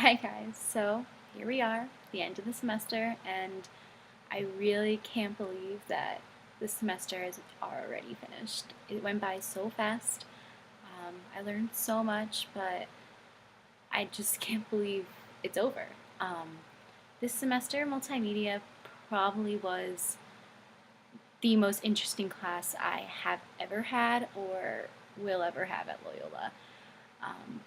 Hi guys, so here we are, the end of the semester, and I really can't believe that this semester is already finished. It went by so fast. I learned so much, but I just can't believe it's over. Um, this semester, multimedia probably was the most interesting class I have ever had or will ever have at Loyola. Um,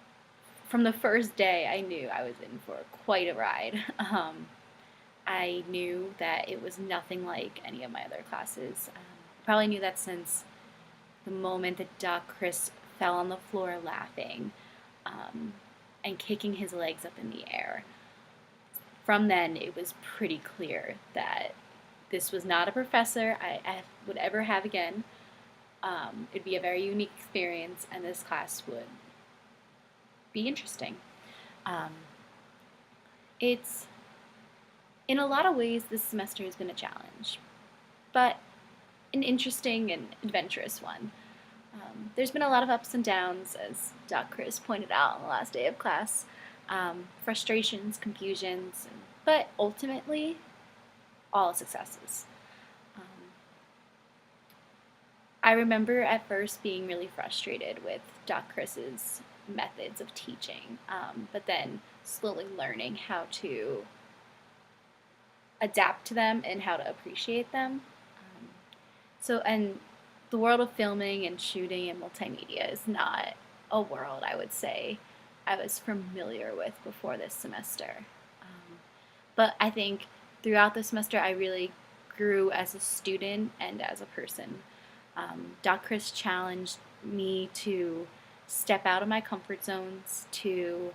from the first day, I knew I was in for quite a ride. I knew that it was nothing like any of my other classes. I probably knew that since the moment that Doc Chris fell on the floor laughing um, and kicking his legs up in the air. From then, it was pretty clear that this was not a professor I would ever have again. It'd be a very unique experience, and this class would be interesting. Um, it's in a lot of ways, this semester has been a challenge, but an interesting and adventurous one. There's been a lot of ups and downs, as Doc Chris pointed out on the last day of class, frustrations, confusions, but ultimately, all successes. Um, I remember at first being really frustrated with Doc Chris's methods of teaching, but then slowly learning how to adapt to them and how to appreciate them. And the world of filming and shooting and multimedia is not a world I would say I was familiar with before this semester. But I think throughout the semester, I really grew as a student and as a person. Doc Chris challenged me to step out of my comfort zones, to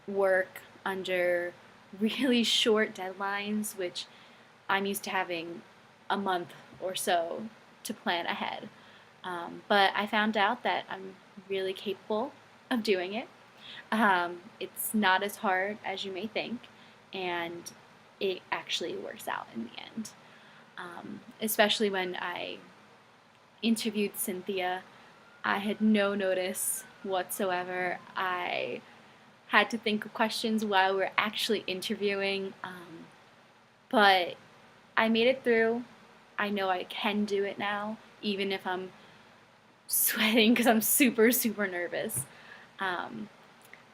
work under really short deadlines, which I'm used to having a month or so to plan ahead. But I found out that I'm really capable of doing it. It's not as hard as you may think, and it actually works out in the end. Especially when I interviewed Cynthia, I had no notice whatsoever. I had to think of questions while we were actually interviewing, but I made it through. I know I can do it now, even if I'm sweating because I'm super, super nervous. Um,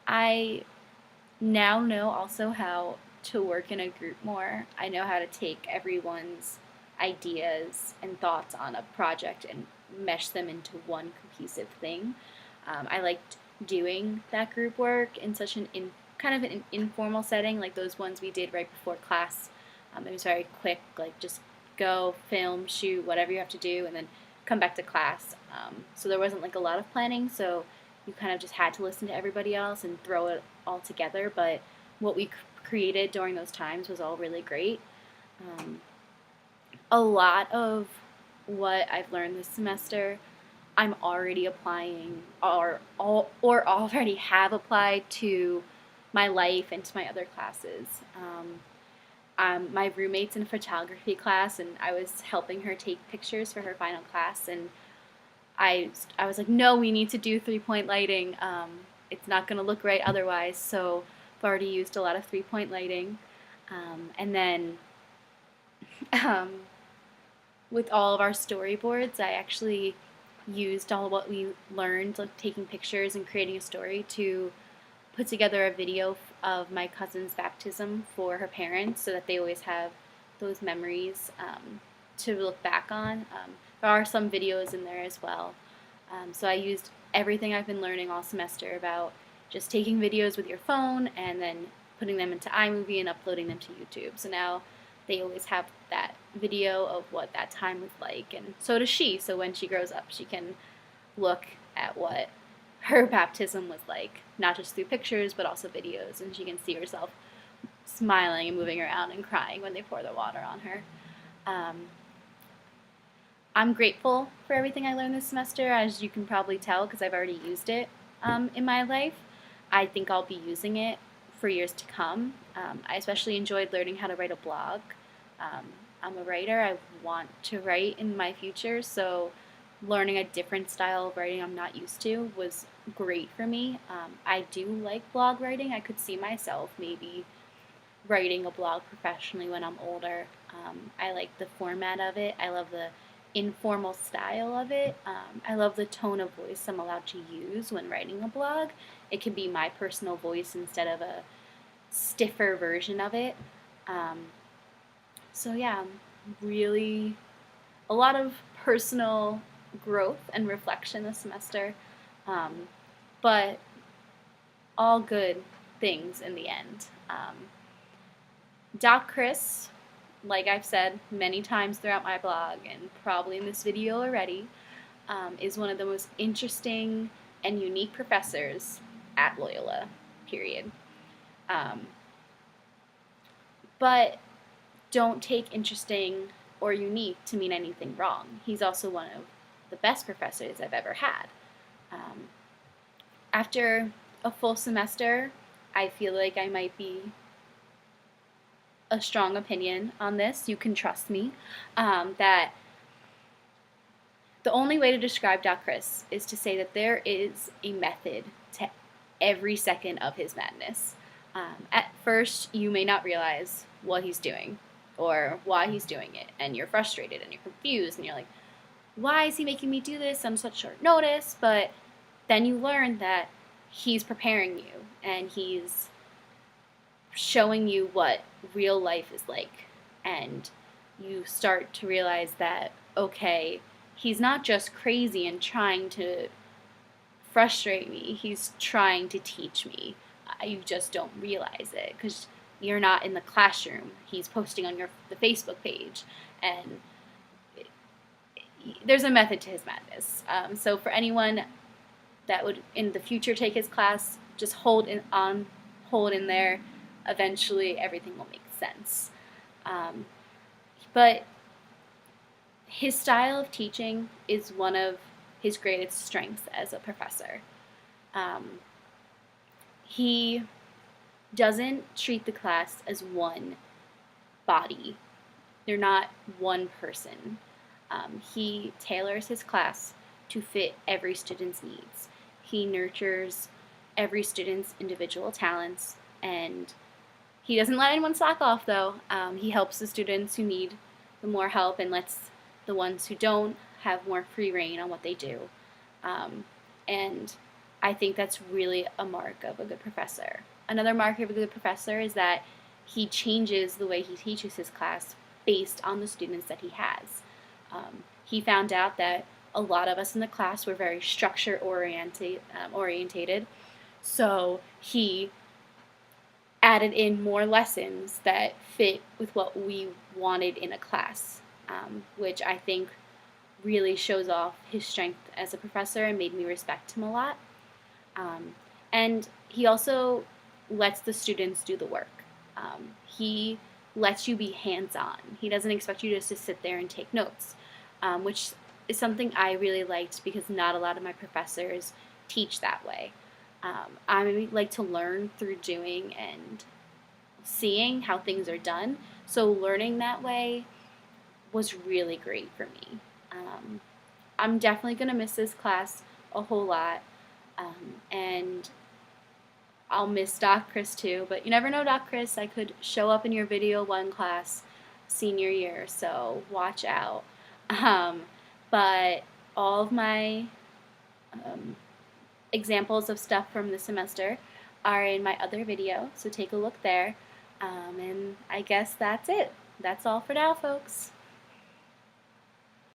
I now know also how to work in a group more. I know how to take everyone's ideas and thoughts on a project and mesh them into one cohesive thing. I liked doing that group work in such kind of an informal setting, like those ones we did right before class. It was very quick, like just go, film, shoot, whatever you have to do, and then come back to class. So there wasn't like a lot of planning, so you kind of just had to listen to everybody else and throw it all together. But what we created during those times was all really great. Um, a lot of what I've learned this semester, I'm already applying or already have applied to my life and to my other classes. My roommate's in a photography class, and I was helping her take pictures for her final class, and I was like, no, we need to do 3-point lighting. It's not going to look right otherwise. So I've already used a lot of 3-point lighting. And then um, with all of our storyboards, I actually used all what we learned, like taking pictures and creating a story, to put together a video of my cousin's baptism for her parents so that they always have those memories to look back on. There are some videos in there as well. So I used everything I've been learning all semester about just taking videos with your phone and then putting them into iMovie and uploading them to YouTube. So now they always have that video of what that time was like, and so does she. So when she grows up, she can look at what her baptism was like, not just through pictures, but also videos, and she can see herself smiling and moving around and crying when they pour the water on her. Um, I'm grateful for everything I learned this semester, as you can probably tell, because I've already used it in my life. I think I'll be using it for years to come. I especially enjoyed learning how to write a blog. Um, I'm a writer. I want to write in my future, so learning a different style of writing I'm not used to was great for me. I do like blog writing. I could see myself maybe writing a blog professionally when I'm older. I like the format of it. I love the informal style of it. I love the tone of voice I'm allowed to use when writing a blog. It can be my personal voice instead of a stiffer version of it. Um, so yeah, really a lot of personal growth and reflection this semester, um, but all good things in the end. Doc Chris, like I've said many times throughout my blog and probably in this video already, is one of the most interesting and unique professors at Loyola, period. Um, but don't take interesting or unique to mean anything wrong. He's also one of the best professors I've ever had. Um, After a full semester, I feel like I might be a strong opinion on this. You can trust me. That the only way to describe Doc Chris is to say that there is a method to every second of his madness. At first, you may not realize what he's doing or why he's doing it, and you're frustrated and you're confused, and you're like, why is he making me do this on such short notice? But then you learn that he's preparing you and he's showing you what real life is like. And you start to realize that, okay, he's not just crazy and trying to frustrate me, he's trying to teach me. You just don't realize it because you're not in the classroom. He's posting on the Facebook page, and there's a method to his madness. So for anyone that would in the future take his class, just hold in there. Eventually, everything will make sense. But his style of teaching is one of his greatest strengths as a professor. He doesn't treat the class as one body. They're not one person. He tailors his class to fit every student's needs. He nurtures every student's individual talents, and he doesn't let anyone slack off, though. He helps the students who need the more help and lets the ones who don't have more free reign on what they do. And I think that's really a mark of a good professor. Another mark of a good professor is that he changes the way he teaches his class based on the students that he has. He found out that a lot of us in the class were very structure orientated, so he added in more lessons that fit with what we wanted in a class, which I think really shows off his strength as a professor and made me respect him a lot. And he also lets the students do the work. He lets you be hands-on. He doesn't expect you just to sit there and take notes, which is something I really liked because not a lot of my professors teach that way. I like to learn through doing and seeing how things are done. So learning that way was really great for me. I'm definitely going to miss this class a whole lot. And I'll miss Doc Chris too, but you never know, Doc Chris. I could show up in your video one class senior year, so watch out. But all of my examples of stuff from the semester are in my other video, so take a look there. And I guess that's it. That's all for now, folks.